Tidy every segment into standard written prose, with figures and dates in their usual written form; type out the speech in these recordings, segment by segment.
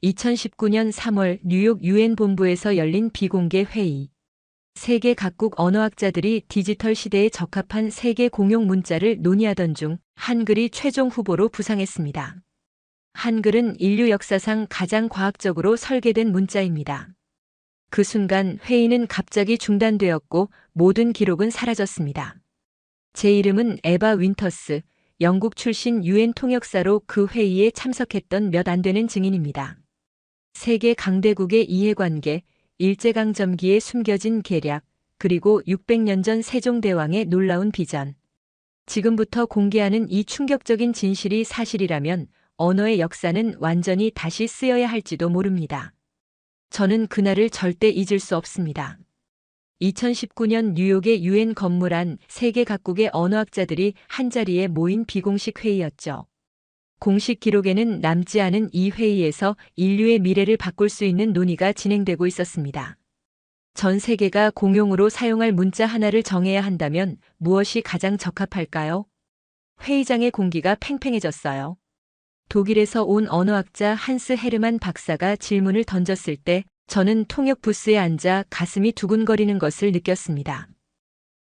2019년 3월 뉴욕 유엔 본부에서 열린 비공개 회의. 세계 각국 언어학자들이 디지털 시대에 적합한 세계 공용 문자를 논의하던 중 한글이 최종 후보로 부상했습니다. 한글은 인류 역사상 가장 과학적으로 설계된 문자입니다. 그 순간 회의는 갑자기 중단되었고 모든 기록은 사라졌습니다. 제 이름은 에바 윈터스, 영국 출신 유엔 통역사로 그 회의에 참석했던 몇 안 되는 증인입니다. 세계 강대국의 이해관계, 일제강점기에 숨겨진 계략, 그리고 600년 전 세종대왕의 놀라운 비전. 지금부터 공개하는 이 충격적인 진실이 사실이라면 언어의 역사는 완전히 다시 쓰여야 할지도 모릅니다. 저는 그날을 절대 잊을 수 없습니다. 2019년 뉴욕의 유엔 건물 안 세계 각국의 언어학자들이 한자리에 모인 비공식 회의였죠. 공식 기록에는 남지 않은 이 회의에서 인류의 미래를 바꿀 수 있는 논의가 진행되고 있었습니다. 전 세계가 공용으로 사용할 문자 하나를 정해야 한다면 무엇이 가장 적합할까요? 회의장의 공기가 팽팽해졌어요. 독일에서 온 언어학자 한스 헤르만 박사가 질문을 던졌을 때 저는 통역 부스에 앉아 가슴이 두근거리는 것을 느꼈습니다.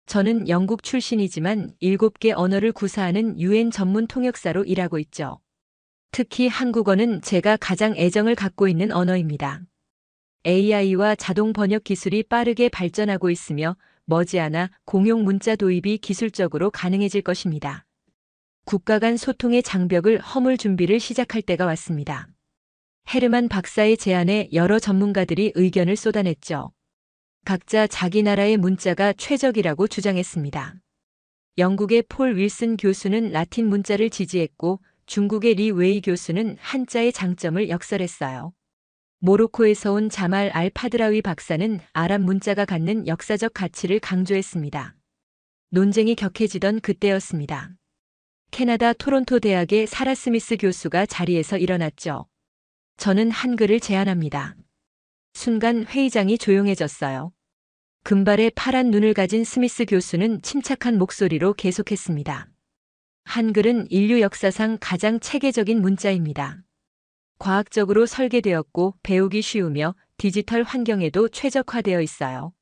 저는 영국 출신이지만 7개 언어를 구사하는 유엔 전문 통역사로 일하고 있죠. 특히 한국어는 제가 가장 애정을 갖고 있는 언어입니다. AI와 자동 번역 기술이 빠르게 발전하고 있으며 머지않아 공용 문자 도입이 기술적으로 가능해질 것입니다. 국가 간 소통의 장벽을 허물 준비를 시작할 때가 왔습니다. 헤르만 박사의 제안에 여러 전문가들이 의견을 쏟아냈죠. 각자 자기 나라의 문자가 최적이라고 주장했습니다. 영국의 폴 윌슨 교수는 라틴 문자를 지지했고 중국의 리 웨이 교수는 한자의 장점을 역설했어요. 모로코에서 온 자말 알 파드라위 박사는 아랍 문자가 갖는 역사적 가치를 강조했습니다. 논쟁이 격해지던 그때였습니다. 캐나다 토론토 대학의 사라 스미스 교수가 자리에서 일어났죠. 저는 한글을 제안합니다. 순간 회의장이 조용해졌어요. 금발의 파란 눈을 가진 스미스 교수는 침착한 목소리로 계속했습니다. 한글은 인류 역사상 가장 체계적인 문자입니다. 과학적으로 설계되었고 배우기 쉬우며 디지털 환경에도 최적화되어 있어요.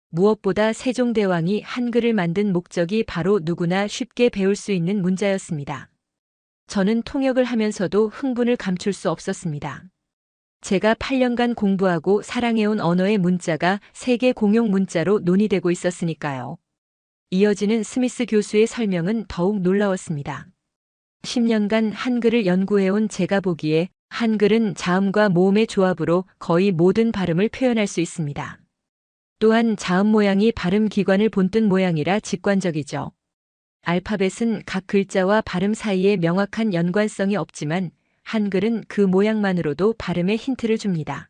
무엇보다 세종대왕이 한글을 만든 목적이 바로 누구나 쉽게 배울 수 있는 문자였습니다. 저는 통역을 하면서도 흥분을 감출 수 없었습니다. 제가 8년간 공부하고 사랑해온 언어의 문자가 세계 공용 문자로 논의되고 있었으니까요. 이어지는 스미스 교수의 설명은 더욱 놀라웠습니다. 10년간 한글을 연구해온 제가 보기에 한글은 자음과 모음의 조합으로 거의 모든 발음을 표현할 수 있습니다. 또한 자음 모양이 발음 기관을 본뜬 모양이라 직관적이죠. 알파벳은 각 글자와 발음 사이에 명확한 연관성이 없지만 한글은 그 모양만으로도 발음에 힌트를 줍니다.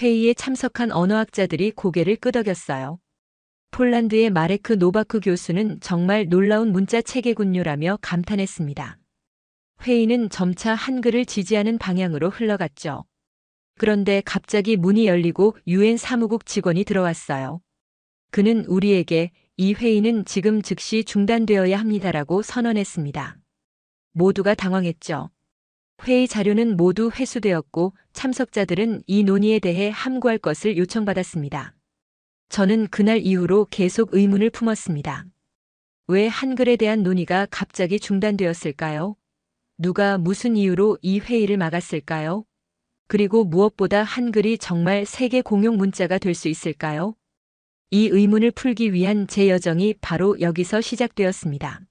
회의에 참석한 언어학자들이 고개를 끄덕였어요. 폴란드의 마레크 노바크 교수는 정말 놀라운 문자 체계군요라며 감탄했습니다. 회의는 점차 한글을 지지하는 방향으로 흘러갔죠. 그런데 갑자기 문이 열리고 유엔 사무국 직원이 들어왔어요. 그는 우리에게 이 회의는 지금 즉시 중단되어야 합니다라고 선언했습니다. 모두가 당황했죠. 회의 자료는 모두 회수되었고 참석자들은 이 논의에 대해 함구할 것을 요청받았습니다. 저는 그날 이후로 계속 의문을 품었습니다. 왜 한글에 대한 논의가 갑자기 중단되었을까요? 누가 무슨 이유로 이 회의를 막았을까요? 그리고 무엇보다 한글이 정말 세계 공용 문자가 될 수 있을까요? 이 의문을 풀기 위한 제 여정이 바로 여기서 시작되었습니다.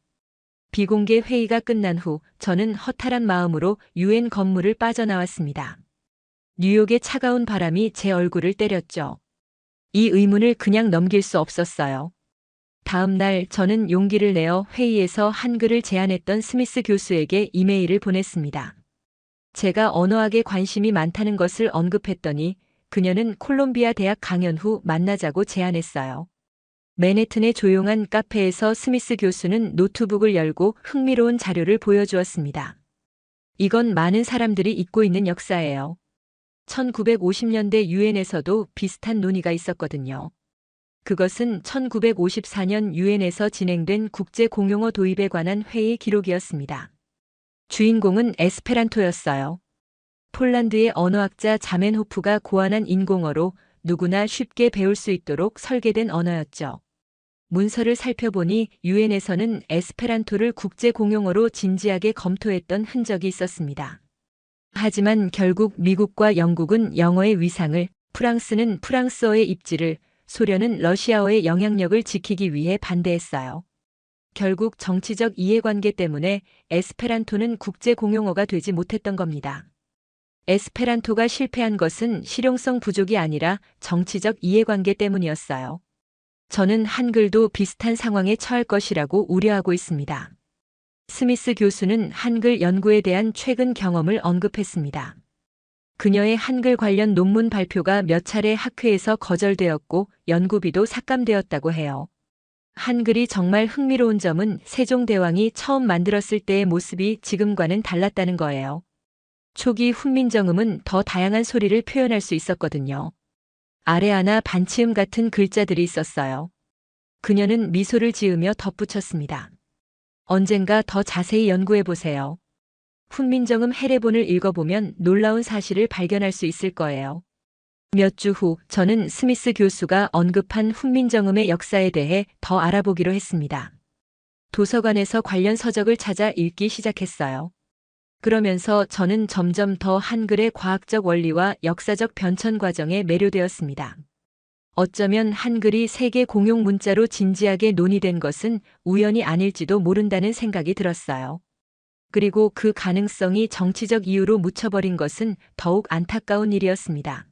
비공개 회의가 끝난 후 저는 허탈한 마음으로 유엔 건물을 빠져나왔습니다. 뉴욕의 차가운 바람이 제 얼굴을 때렸죠. 이 의문을 그냥 넘길 수 없었어요. 다음 날 저는 용기를 내어 회의에서 한글을 제안했던 스미스 교수에게 이메일을 보냈습니다. 제가 언어학에 관심이 많다는 것을 언급했더니 그녀는 콜롬비아 대학 강연 후 만나자고 제안했어요. 맨해튼의 조용한 카페에서 스미스 교수는 노트북을 열고 흥미로운 자료를 보여주었습니다. 이건 많은 사람들이 잊고 있는 역사예요. 1950년대 유엔에서도 비슷한 논의가 있었거든요. 그것은 1954년 유엔에서 진행된 국제 공용어 도입에 관한 회의 기록이었습니다. 주인공은 에스페란토였어요. 폴란드의 언어학자 자멘호프가 고안한 인공어로 누구나 쉽게 배울 수 있도록 설계된 언어였죠. 문서를 살펴보니 유엔에서는 에스페란토를 국제 공용어로 진지하게 검토했던 흔적이 있었습니다. 하지만 결국 미국과 영국은 영어의 위상을, 프랑스는 프랑스어의 입지를, 소련은 러시아어의 영향력을 지키기 위해 반대했어요. 결국 정치적 이해관계 때문에 에스페란토는 국제 공용어가 되지 못했던 겁니다. 에스페란토가 실패한 것은 실용성 부족이 아니라 정치적 이해관계 때문이었어요. 저는 한글도 비슷한 상황에 처할 것이라고 우려하고 있습니다. 스미스 교수는 한글 연구에 대한 최근 경험을 언급했습니다. 그녀의 한글 관련 논문 발표가 몇 차례 학회에서 거절되었고 연구비도 삭감되었다고 해요. 한글이 정말 흥미로운 점은 세종대왕이 처음 만들었을 때의 모습이 지금과는 달랐다는 거예요. 초기 훈민정음은 더 다양한 소리를 표현할 수 있었거든요. 아레아나 반치음 같은 글자들이 있었어요. 그녀는 미소를 지으며 덧붙였습니다. 언젠가 더 자세히 연구해 보세요. 훈민정음 해례본을 읽어보면 놀라운 사실을 발견할 수 있을 거예요. 몇 주 후 저는 스미스 교수가 언급한 훈민정음의 역사에 대해 더 알아보기로 했습니다. 도서관에서 관련 서적을 찾아 읽기 시작했어요. 그러면서 저는 점점 더 한글의 과학적 원리와 역사적 변천 과정에 매료되었습니다. 어쩌면 한글이 세계 공용 문자로 진지하게 논의된 것은 우연이 아닐지도 모른다는 생각이 들었어요. 그리고 그 가능성이 정치적 이유로 묻혀버린 것은 더욱 안타까운 일이었습니다.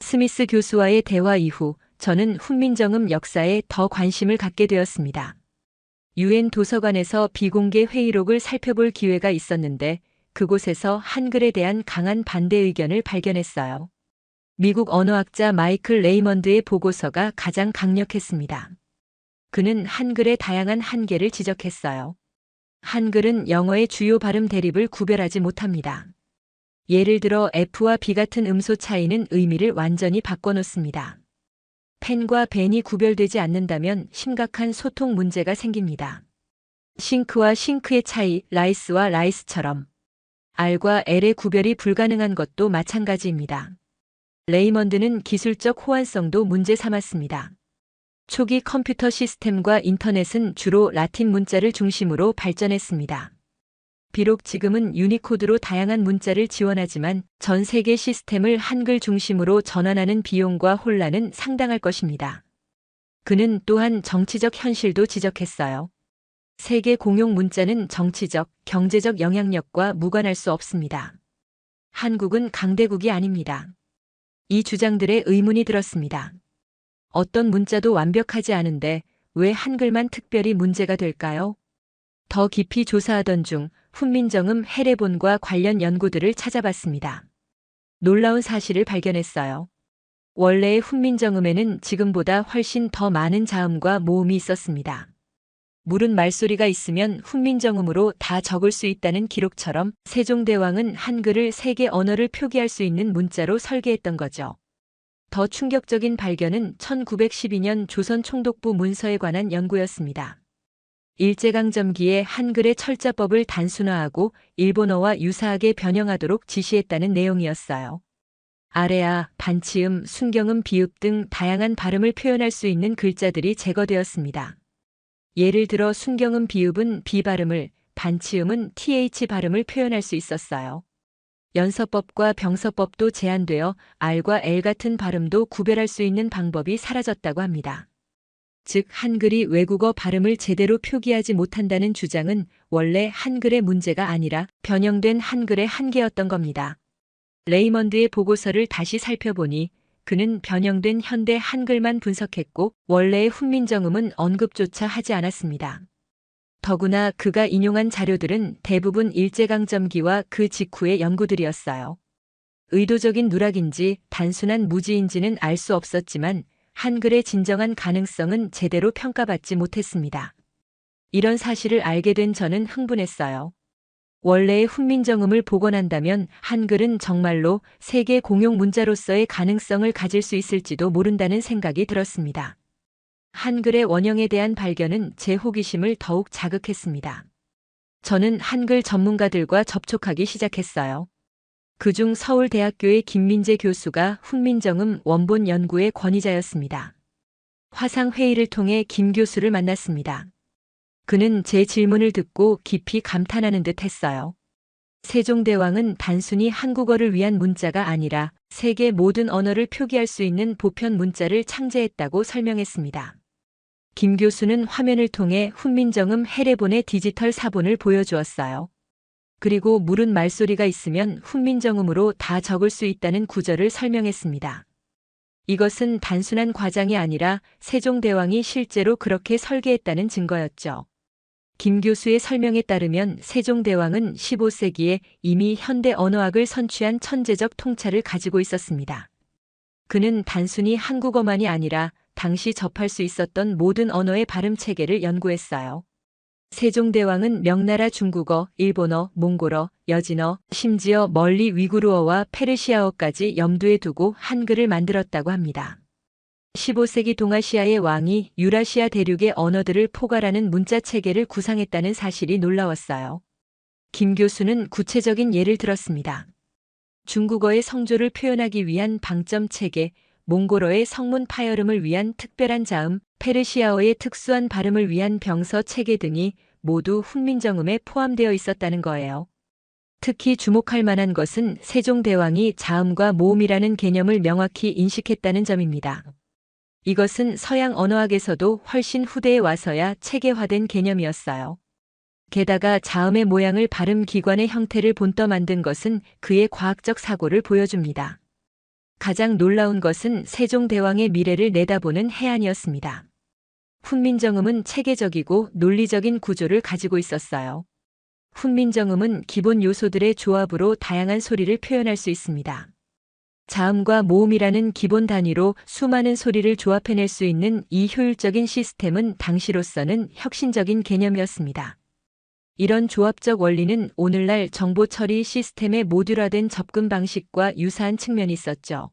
스미스 교수와의 대화 이후 저는 훈민정음 역사에 더 관심을 갖게 되었습니다. 유엔 도서관에서 비공개 회의록을 살펴볼 기회가 있었는데 그곳에서 한글에 대한 강한 반대 의견을 발견했어요. 미국 언어학자 마이클 레이먼드의 보고서가 가장 강력했습니다. 그는 한글의 다양한 한계를 지적했어요. 한글은 영어의 주요 발음 대립을 구별하지 못합니다. 예를 들어 F와 B 같은 음소 차이는 의미를 완전히 바꿔놓습니다. 펜과 벤이 구별되지 않는다면 심각한 소통 문제가 생깁니다. 싱크와 싱크의 차이, 라이스와 라이스처럼 R과 L의 구별이 불가능한 것도 마찬가지입니다. 레이먼드는 기술적 호환성도 문제 삼았습니다. 초기 컴퓨터 시스템과 인터넷은 주로 라틴 문자를 중심으로 발전했습니다. 비록 지금은 유니코드로 다양한 문자를 지원하지만 전 세계 시스템을 한글 중심으로 전환하는 비용과 혼란은 상당할 것입니다. 그는 또한 정치적 현실도 지적했어요. 세계 공용 문자는 정치적, 경제적 영향력과 무관할 수 없습니다. 한국은 강대국이 아닙니다. 이 주장들에 의문이 들었습니다. 어떤 문자도 완벽하지 않은데 왜 한글만 특별히 문제가 될까요? 더 깊이 조사하던 중 훈민정음 해례본과 관련 연구들을 찾아봤습니다. 놀라운 사실을 발견했어요. 원래의 훈민정음에는 지금보다 훨씬 더 많은 자음과 모음이 있었습니다. 물은 말소리가 있으면 훈민정음으로 다 적을 수 있다는 기록처럼 세종대왕은 한글을 세계 언어를 표기할 수 있는 문자로 설계했던 거죠. 더 충격적인 발견은 1912년 조선 총독부 문서에 관한 연구였습니다. 일제강점기에 한글의 철자법을 단순화하고 일본어와 유사하게 변형하도록 지시했다는 내용이었어요. 아래아, 반치음, 순경음, 비읍 등 다양한 발음을 표현할 수 있는 글자들이 제거되었습니다. 예를 들어 순경음 비읍은 B 발음을, 반치음은 TH 발음을 표현할 수 있었어요. 연서법과 병서법도 제한되어 R과 L 같은 발음도 구별할 수 있는 방법이 사라졌다고 합니다. 즉 한글이 외국어 발음을 제대로 표기하지 못한다는 주장은 원래 한글의 문제가 아니라 변형된 한글의 한계였던 겁니다. 레이먼드의 보고서를 다시 살펴보니 그는 변형된 현대 한글만 분석했고 원래의 훈민정음은 언급조차 하지 않았습니다. 더구나 그가 인용한 자료들은 대부분 일제강점기와 그 직후의 연구들이었어요. 의도적인 누락인지 단순한 무지인지는 알 수 없었지만 한글의 진정한 가능성은 제대로 평가받지 못했습니다. 이런 사실을 알게 된 저는 흥분했어요. 원래의 훈민정음을 복원한다면 한글은 정말로 세계 공용 문자로서의 가능성을 가질 수 있을지도 모른다는 생각이 들었습니다. 한글의 원형에 대한 발견은 제 호기심을 더욱 자극했습니다. 저는 한글 전문가들과 접촉하기 시작했어요. 그중 서울대학교의 김민재 교수가 훈민정음 원본 연구의 권위자였습니다. 화상회의를 통해 김 교수를 만났습니다. 그는 제 질문을 듣고 깊이 감탄하는 듯 했어요. 세종대왕은 단순히 한국어를 위한 문자가 아니라 세계 모든 언어를 표기할 수 있는 보편 문자를 창제했다고 설명했습니다. 김 교수는 화면을 통해 훈민정음 해례본의 디지털 사본을 보여주었어요. 그리고 물은 말소리가 있으면 훈민정음으로 다 적을 수 있다는 구절을 설명했습니다. 이것은 단순한 과장이 아니라 세종대왕이 실제로 그렇게 설계했다는 증거였죠. 김 교수의 설명에 따르면 세종대왕은 15세기에 이미 현대 언어학을 선취한 천재적 통찰을 가지고 있었습니다. 그는 단순히 한국어만이 아니라 당시 접할 수 있었던 모든 언어의 발음 체계를 연구했어요. 세종대왕은 명나라 중국어, 일본어, 몽골어, 여진어, 심지어 멀리 위구르어와 페르시아어까지 염두에 두고 한글을 만들었다고 합니다. 15세기 동아시아의 왕이 유라시아 대륙의 언어들을 포괄하는 문자 체계를 구상했다는 사실이 놀라웠어요. 김 교수는 구체적인 예를 들었습니다. 중국어의 성조를 표현하기 위한 방점 체계, 몽골어의 성문 파열음을 위한 특별한 자음, 페르시아어의 특수한 발음을 위한 병서 체계 등이 모두 훈민정음에 포함되어 있었다는 거예요. 특히 주목할 만한 것은 세종대왕이 자음과 모음이라는 개념을 명확히 인식했다는 점입니다. 이것은 서양 언어학에서도 훨씬 후대에 와서야 체계화된 개념이었어요. 게다가 자음의 모양을 발음 기관의 형태를 본떠 만든 것은 그의 과학적 사고를 보여줍니다. 가장 놀라운 것은 세종대왕의 미래를 내다보는 해안이었습니다. 훈민정음은 체계적이고 논리적인 구조를 가지고 있었어요. 훈민정음은 기본 요소들의 조합으로 다양한 소리를 표현할 수 있습니다. 자음과 모음이라는 기본 단위로 수많은 소리를 조합해낼 수 있는 이 효율적인 시스템은 당시로서는 혁신적인 개념이었습니다. 이런 조합적 원리는 오늘날 정보 처리 시스템의 모듈화된 접근 방식과 유사한 측면이 있었죠.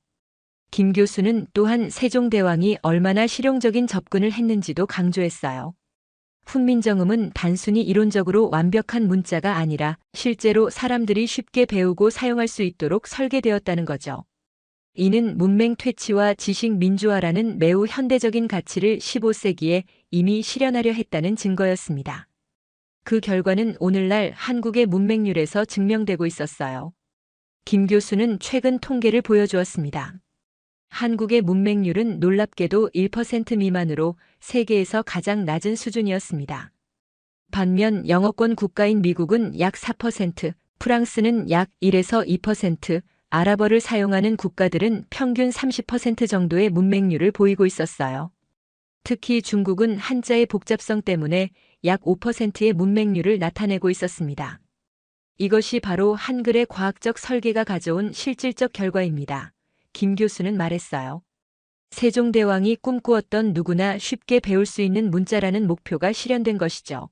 김 교수는 또한 세종대왕이 얼마나 실용적인 접근을 했는지도 강조했어요. 훈민정음은 단순히 이론적으로 완벽한 문자가 아니라 실제로 사람들이 쉽게 배우고 사용할 수 있도록 설계되었다는 거죠. 이는 문맹 퇴치와 지식 민주화라는 매우 현대적인 가치를 15세기에 이미 실현하려 했다는 증거였습니다. 그 결과는 오늘날 한국의 문맹률에서 증명되고 있었어요. 김 교수는 최근 통계를 보여주었습니다. 한국의 문맹률은 놀랍게도 1% 미만으로 세계에서 가장 낮은 수준이었습니다. 반면 영어권 국가인 미국은 약 4%, 프랑스는 약 1에서 2%, 아랍어를 사용하는 국가들은 평균 30% 정도의 문맹률을 보이고 있었어요. 특히 중국은 한자의 복잡성 때문에 약 5%의 문맹률을 나타내고 있었습니다. 이것이 바로 한글의 과학적 설계가 가져온 실질적 결과입니다. 김 교수는 말했어요. 세종대왕이 꿈꾸었던 누구나 쉽게 배울 수 있는 문자라는 목표가 실현된 것이죠.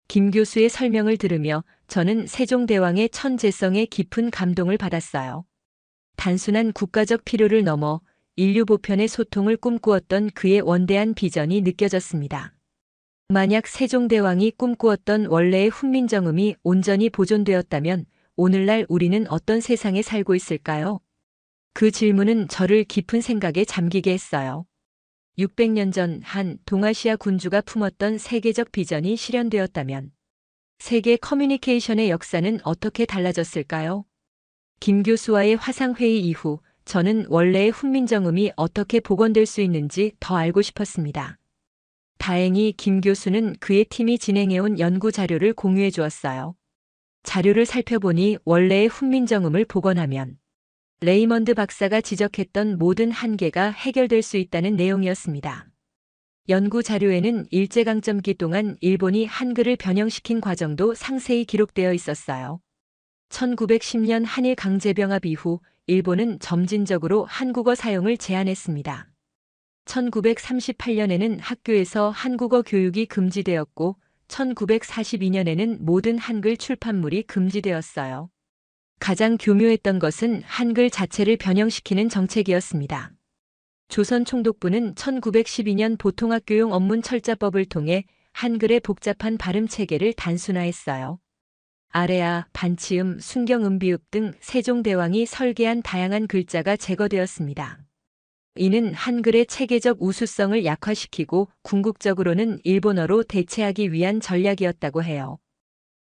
김 교수의 설명을 들으며 저는 세종대왕의 천재성에 깊은 감동을 받았어요. 단순한 국가적 필요를 넘어 인류 보편의 소통을 꿈꾸었던 그의 원대한 비전이 느껴졌습니다. 만약 세종대왕이 꿈꾸었던 원래의 훈민정음이 온전히 보존되었다면 오늘날 우리는 어떤 세상에 살고 있을까요? 그 질문은 저를 깊은 생각에 잠기게 했어요. 600년 전 한 동아시아 군주가 품었던 세계적 비전이 실현되었다면 세계 커뮤니케이션의 역사는 어떻게 달라졌을까요? 김 교수와의 화상회의 이후 저는 원래의 훈민정음이 어떻게 복원될 수 있는지 더 알고 싶었습니다. 다행히 김 교수는 그의 팀이 진행해온 연구 자료를 공유해 주었어요. 자료를 살펴보니 원래의 훈민정음을 복원하면 레이먼드 박사가 지적했던 모든 한계가 해결될 수 있다는 내용이었습니다. 연구 자료에는 일제강점기 동안 일본이 한글을 변형시킨 과정도 상세히 기록되어 있었어요. 1910년 한일 강제병합 이후 일본은 점진적으로 한국어 사용을 제한했습니다. 1938년에는 학교에서 한국어 교육이 금지되었고 1942년에는 모든 한글 출판물이 금지되었어요. 가장 교묘했던 것은 한글 자체를 변형시키는 정책이었습니다. 조선 총독부는 1912년 보통학교용 언문 철자법을 통해 한글의 복잡한 발음 체계를 단순화했어요. 아레아, 반치음, 순경음비읍 등 세종대왕이 설계한 다양한 글자가 제거되었습니다. 이는 한글의 체계적 우수성을 약화시키고 궁극적으로는 일본어로 대체하기 위한 전략이었다고 해요.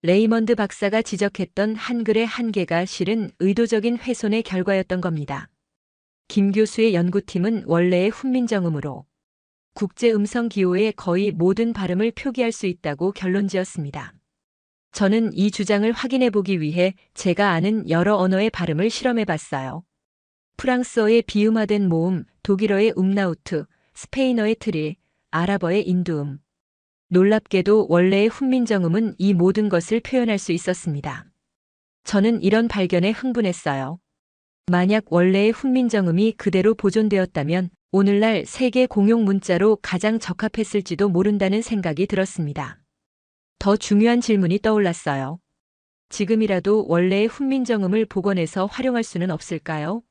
레이먼드 박사가 지적했던 한글의 한계가 실은 의도적인 훼손의 결과였던 겁니다. 김 교수의 연구팀은 원래의 훈민정음으로 국제음성 기호의 거의 모든 발음을 표기할 수 있다고 결론지었습니다. 저는 이 주장을 확인해 보기 위해 제가 아는 여러 언어의 발음을 실험해 봤어요. 프랑스어의 비음화된 모음, 독일어의 음라우트, 스페인어의 트릴, 아랍어의 인두음. 놀랍게도 원래의 훈민정음은 이 모든 것을 표현할 수 있었습니다. 저는 이런 발견에 흥분했어요. 만약 원래의 훈민정음이 그대로 보존되었다면 오늘날 세계 공용 문자로 가장 적합했을지도 모른다는 생각이 들었습니다. 더 중요한 질문이 떠올랐어요. 지금이라도 원래의 훈민정음을 복원해서 활용할 수는 없을까요?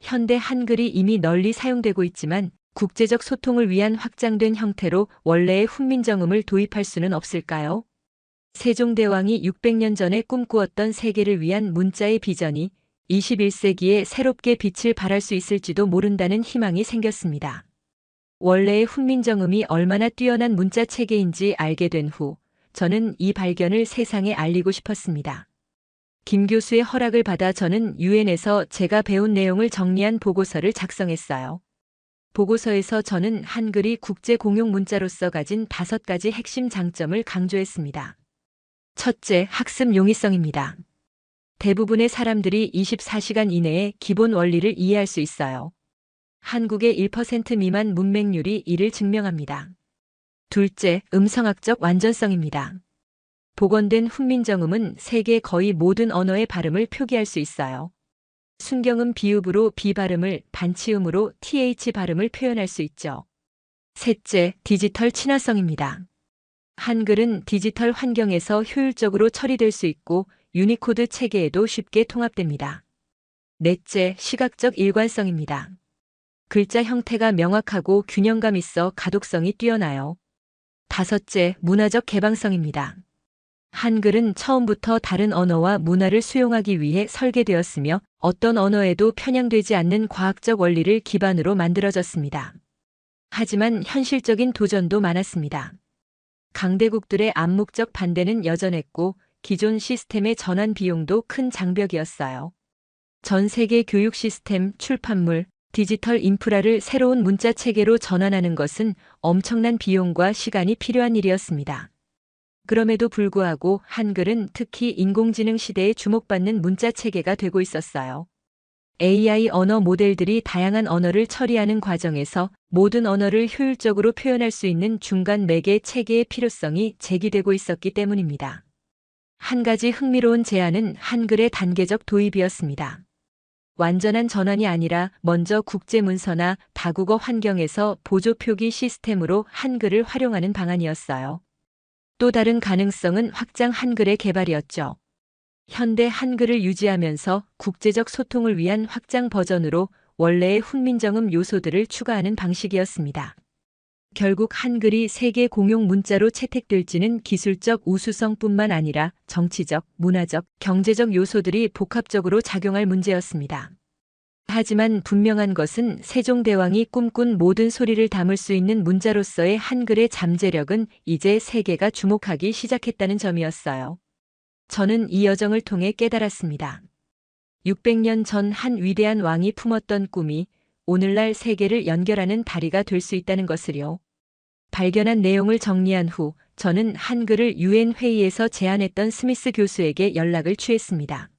현대 한글이 이미 널리 사용되고 있지만 국제적 소통을 위한 확장된 형태로 원래의 훈민정음을 도입할 수는 없을까요? 세종대왕이 600년 전에 꿈꾸었던 세계를 위한 문자의 비전이 21세기에 새롭게 빛을 발할 수 있을지도 모른다는 희망이 생겼습니다. 원래의 훈민정음이 얼마나 뛰어난 문자 체계인지 알게 된 후 저는 이 발견을 세상에 알리고 싶었습니다. 김 교수의 허락을 받아 저는 유엔에서 제가 배운 내용을 정리한 보고서를 작성했어요. 보고서에서 저는 한글이 국제 공용 문자로서 가진 5가지 핵심 장점을 강조했습니다. 첫째, 학습 용이성입니다. 대부분의 사람들이 24시간 이내에 기본 원리를 이해할 수 있어요. 한국의 1% 미만 문맹률이 이를 증명합니다. 둘째, 음성학적 완전성입니다. 복원된 훈민정음은 세계 거의 모든 언어의 발음을 표기할 수 있어요. 순경음 비읍으로 B 발음을, 반치음으로 TH 발음을 표현할 수 있죠. 셋째, 디지털 친화성입니다. 한글은 디지털 환경에서 효율적으로 처리될 수 있고 유니코드 체계에도 쉽게 통합됩니다. 넷째, 시각적 일관성입니다. 글자 형태가 명확하고 균형감 있어 가독성이 뛰어나요. 다섯째, 문화적 개방성입니다. 한글은 처음부터 다른 언어와 문화를 수용하기 위해 설계되었으며 어떤 언어에도 편향되지 않는 과학적 원리를 기반으로 만들어졌습니다. 하지만 현실적인 도전도 많았습니다. 강대국들의 암묵적 반대는 여전했고 기존 시스템의 전환 비용도 큰 장벽이었어요. 전 세계 교육 시스템, 출판물, 디지털 인프라를 새로운 문자 체계로 전환하는 것은 엄청난 비용과 시간이 필요한 일이었습니다. 그럼에도 불구하고 한글은 특히 인공지능 시대에 주목받는 문자 체계가 되고 있었어요. AI 언어 모델들이 다양한 언어를 처리하는 과정에서 모든 언어를 효율적으로 표현할 수 있는 중간 매개 체계의 필요성이 제기되고 있었기 때문입니다. 한 가지 흥미로운 제안은 한글의 단계적 도입이었습니다. 완전한 전환이 아니라 먼저 국제문서나 다국어 환경에서 보조표기 시스템으로 한글을 활용하는 방안이었어요. 또 다른 가능성은 확장 한글의 개발이었죠. 현대 한글을 유지하면서 국제적 소통을 위한 확장 버전으로 원래의 훈민정음 요소들을 추가하는 방식이었습니다. 결국 한글이 세계 공용 문자로 채택될지는 기술적 우수성뿐만 아니라 정치적, 문화적, 경제적 요소들이 복합적으로 작용할 문제였습니다. 하지만 분명한 것은 세종대왕이 꿈꾼 모든 소리를 담을 수 있는 문자로서의 한글의 잠재력은 이제 세계가 주목하기 시작했다는 점이었어요. 저는 이 여정을 통해 깨달았습니다. 600년 전 한 위대한 왕이 품었던 꿈이 오늘날 세계를 연결하는 다리가 될 수 있다는 것을요. 발견한 내용을 정리한 후 저는 한글을 유엔 회의에서 제안했던 스미스 교수에게 연락을 취했습니다.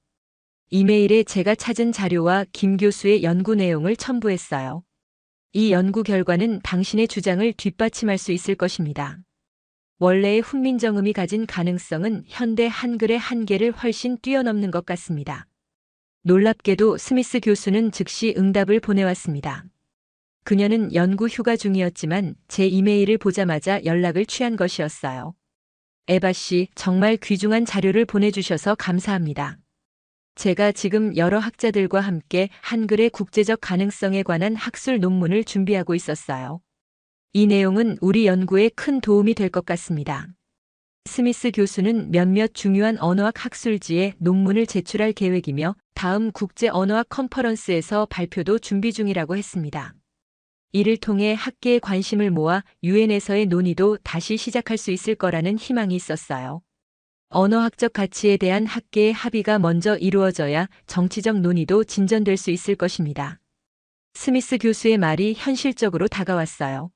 이메일에 제가 찾은 자료와 김 교수의 연구 내용을 첨부했어요. 이 연구 결과는 당신의 주장을 뒷받침할 수 있을 것입니다. 원래의 훈민정음이 가진 가능성은 현대 한글의 한계를 훨씬 뛰어넘는 것 같습니다. 놀랍게도 스미스 교수는 즉시 응답을 보내왔습니다. 그녀는 연구 휴가 중이었지만 제 이메일을 보자마자 연락을 취한 것이었어요. 에바 씨, 정말 귀중한 자료를 보내주셔서 감사합니다. 제가 지금 여러 학자들과 함께 한글의 국제적 가능성에 관한 학술 논문을 준비하고 있었어요. 이 내용은 우리 연구에 큰 도움이 될 것 같습니다. 스미스 교수는 몇몇 중요한 언어학 학술지에 논문을 제출할 계획이며 다음 국제 언어학 컨퍼런스에서 발표도 준비 중이라고 했습니다. 이를 통해 학계의 관심을 모아 유엔에서의 논의도 다시 시작할 수 있을 거라는 희망이 있었어요. 언어학적 가치에 대한 학계의 합의가 먼저 이루어져야 정치적 논의도 진전될 수 있을 것입니다. 스미스 교수의 말이 현실적으로 다가왔어요.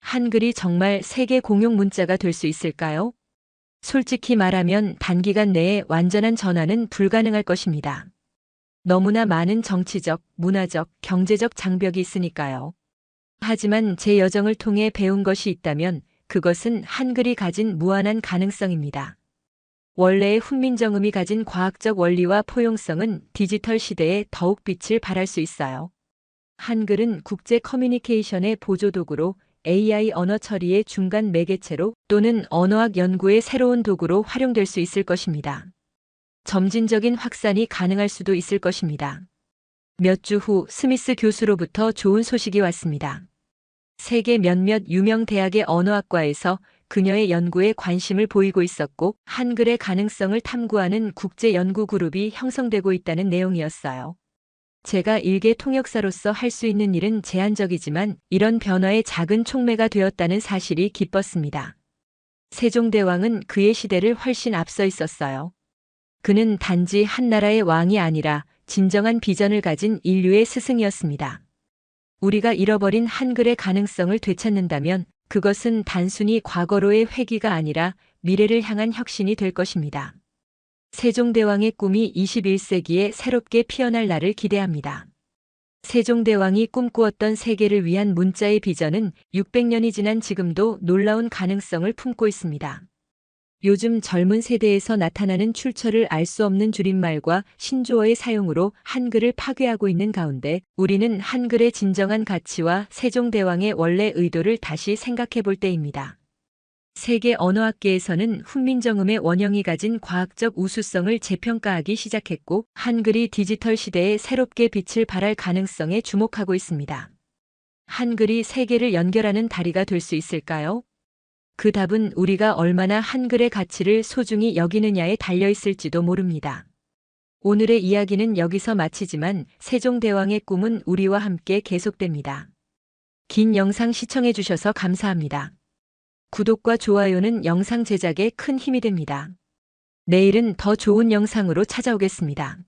한글이 정말 세계 공용 문자가 될 수 있을까요? 솔직히 말하면 단기간 내에 완전한 전환은 불가능할 것입니다. 너무나 많은 정치적, 문화적, 경제적 장벽이 있으니까요. 하지만 제 여정을 통해 배운 것이 있다면 그것은 한글이 가진 무한한 가능성입니다. 원래의 훈민정음이 가진 과학적 원리와 포용성은 디지털 시대에 더욱 빛을 발할 수 있어요. 한글은 국제 커뮤니케이션의 보조도구로 AI 언어 처리의 중간 매개체로 또는 언어학 연구의 새로운 도구로 활용될 수 있을 것입니다. 점진적인 확산이 가능할 수도 있을 것입니다. 몇 주 후 스미스 교수로부터 좋은 소식이 왔습니다. 세계 몇몇 유명 대학의 언어학과에서 그녀의 연구에 관심을 보이고 있었고 한글의 가능성을 탐구하는 국제 연구 그룹이 형성되고 있다는 내용이었어요. 제가 일개 통역사로서 할 수 있는 일은 제한적이지만 이런 변화의 작은 촉매가 되었다는 사실이 기뻤습니다. 세종대왕은 그의 시대를 훨씬 앞서 있었어요. 그는 단지 한 나라의 왕이 아니라 진정한 비전을 가진 인류의 스승이었습니다. 우리가 잃어버린 한글의 가능성을 되찾는다면 그것은 단순히 과거로의 회귀가 아니라 미래를 향한 혁신이 될 것입니다. 세종대왕의 꿈이 21세기에 새롭게 피어날 날을 기대합니다. 세종대왕이 꿈꾸었던 세계를 위한 문자의 비전은 600년이 지난 지금도 놀라운 가능성을 품고 있습니다. 요즘 젊은 세대에서 나타나는 출처를 알 수 없는 줄임말과 신조어의 사용으로 한글을 파괴하고 있는 가운데 우리는 한글의 진정한 가치와 세종대왕의 원래 의도를 다시 생각해 볼 때입니다. 세계 언어학계에서는 훈민정음의 원형이 가진 과학적 우수성을 재평가하기 시작했고 한글이 디지털 시대에 새롭게 빛을 발할 가능성에 주목하고 있습니다. 한글이 세계를 연결하는 다리가 될 수 있을까요? 그 답은 우리가 얼마나 한글의 가치를 소중히 여기느냐에 달려 있을지도 모릅니다. 오늘의 이야기는 여기서 마치지만 세종대왕의 꿈은 우리와 함께 계속됩니다. 긴 영상 시청해 주셔서 감사합니다. 구독과 좋아요는 영상 제작에 큰 힘이 됩니다. 내일은 더 좋은 영상으로 찾아오겠습니다.